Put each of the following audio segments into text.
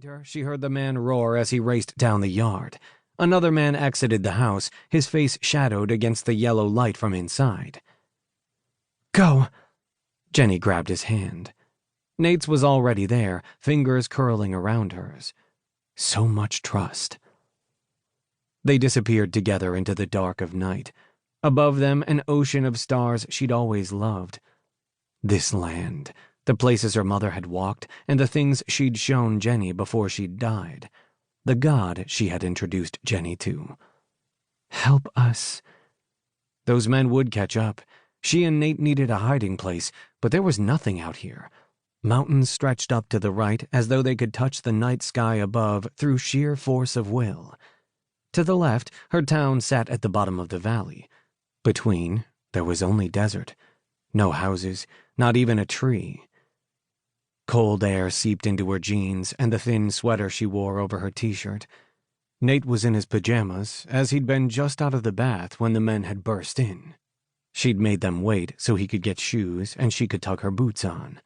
Behind her, she heard the man roar as he raced down the yard. Another man exited the house, his face shadowed against the yellow light from inside. "Go!" Jennie grabbed his hand. Nate's was already there, fingers curling around hers. So much trust. They disappeared together into the dark of night. Above them, an ocean of stars she'd always loved. This land, the places her mother had walked, and the things she'd shown Jennie before she'd died. The God she had introduced Jennie to. Help us. Those men would catch up. She and Nate needed a hiding place, but there was nothing out here. Mountains stretched up to the right as though they could touch the night sky above through sheer force of will. To the left, her town sat at the bottom of the valley. Between, there was only desert. No houses, not even a tree. Cold air seeped into her jeans and the thin sweater she wore over her t-shirt. Nate was in his pajamas, as he'd been just out of the bath when the men had burst in. She'd made them wait so he could get shoes and she could tuck her boots on.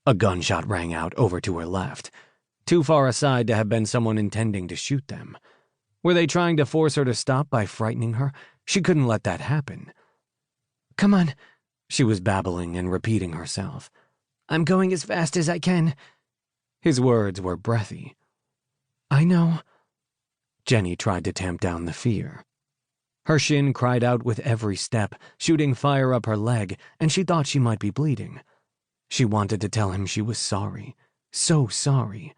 A gunshot rang out over to her left, too far aside to have been someone intending to shoot them. Were they trying to force her to stop by frightening her? She couldn't let that happen. "Come on," she was babbling and repeating herself. "I'm going as fast as I can." His words were breathy. "I know." Jennie tried to tamp down the fear. Her shin cried out with every step, shooting fire up her leg, and she thought she might be bleeding. She wanted to tell him she was sorry. So sorry.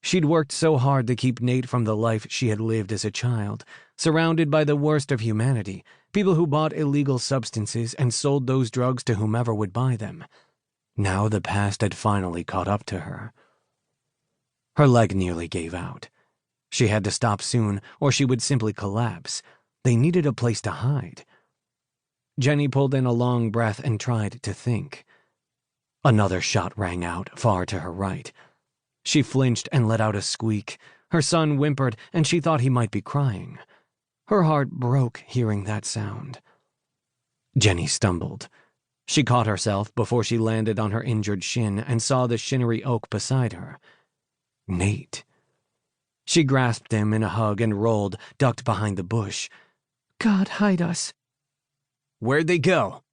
She'd worked so hard to keep Nate from the life she had lived as a child, surrounded by the worst of humanity, people who bought illegal substances and sold those drugs to whomever would buy them. Now the past had finally caught up to her. Her leg nearly gave out. She had to stop soon, or she would simply collapse. They needed a place to hide. Jennie pulled in a long breath and tried to think. Another shot rang out, far to her right. She flinched and let out a squeak. Her son whimpered, and she thought he might be crying. Her heart broke hearing that sound. Jennie stumbled. She caught herself before she landed on her injured shin and saw the shinnery oak beside her. Nate. She grasped him in a hug and rolled, ducked behind the bush. "God, hide us." "Where'd they go?"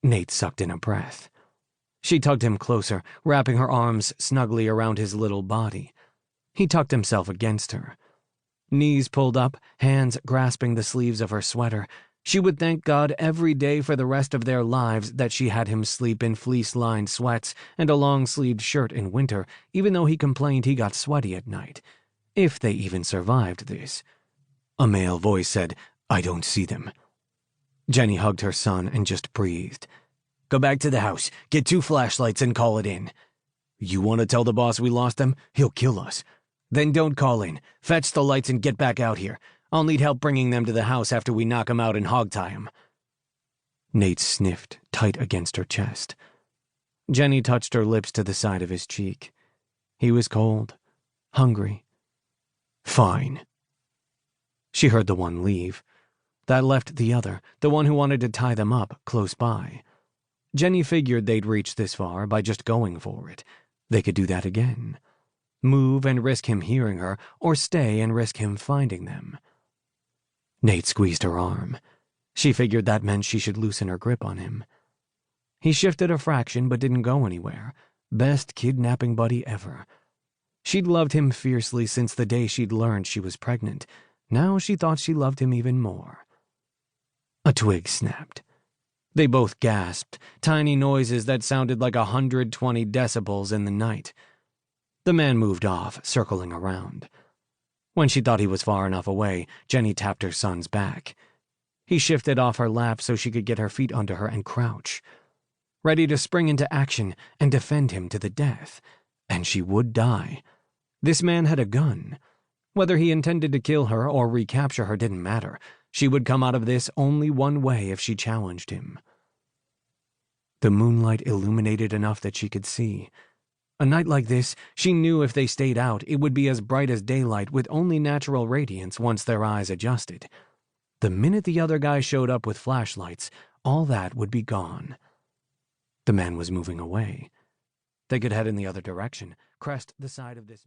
Nate sucked in a breath. She tugged him closer, wrapping her arms snugly around his little body. He tucked himself against her. Knees pulled up, hands grasping the sleeves of her sweater. She would thank God every day for the rest of their lives that she had him sleep in fleece-lined sweats and a long-sleeved shirt in winter, even though he complained he got sweaty at night. If they even survived this. A male voice said, "I don't see them." Jennie hugged her son and just breathed. "Go back to the house, get 2 flashlights and call it in." "You want to tell the boss we lost them? He'll kill us." "Then don't call in. Fetch the lights and get back out here. I'll need help bringing them to the house after we knock 'em out and hogtie 'em." Nate sniffed, tight against her chest. Jennie touched her lips to the side of his cheek. He was cold, hungry. "Fine." She heard the one leave. That left the other, the one who wanted to tie them up, close by. Jennie figured they'd reach this far by just going for it. They could do that again. Move and risk him hearing her, or stay and risk him finding them. Nate squeezed her arm. She figured that meant she should loosen her grip on him. He shifted a fraction but didn't go anywhere. Best kidnapping buddy ever. She'd loved him fiercely since the day she'd learned she was pregnant. Now she thought she loved him even more. A twig snapped. They both gasped, tiny noises that sounded like 120 decibels in the night. The man moved off, circling around. When she thought he was far enough away, Jennie tapped her son's back. He shifted off her lap so she could get her feet under her and crouch, ready to spring into action and defend him to the death. And she would die. This man had a gun. Whether he intended to kill her or recapture her didn't matter. She would come out of this only one way if she challenged him. The moonlight illuminated enough that she could see. A night like this, she knew if they stayed out, it would be as bright as daylight with only natural radiance once their eyes adjusted. The minute the other guy showed up with flashlights, all that would be gone. The man was moving away. They could head in the other direction, crest the side of this...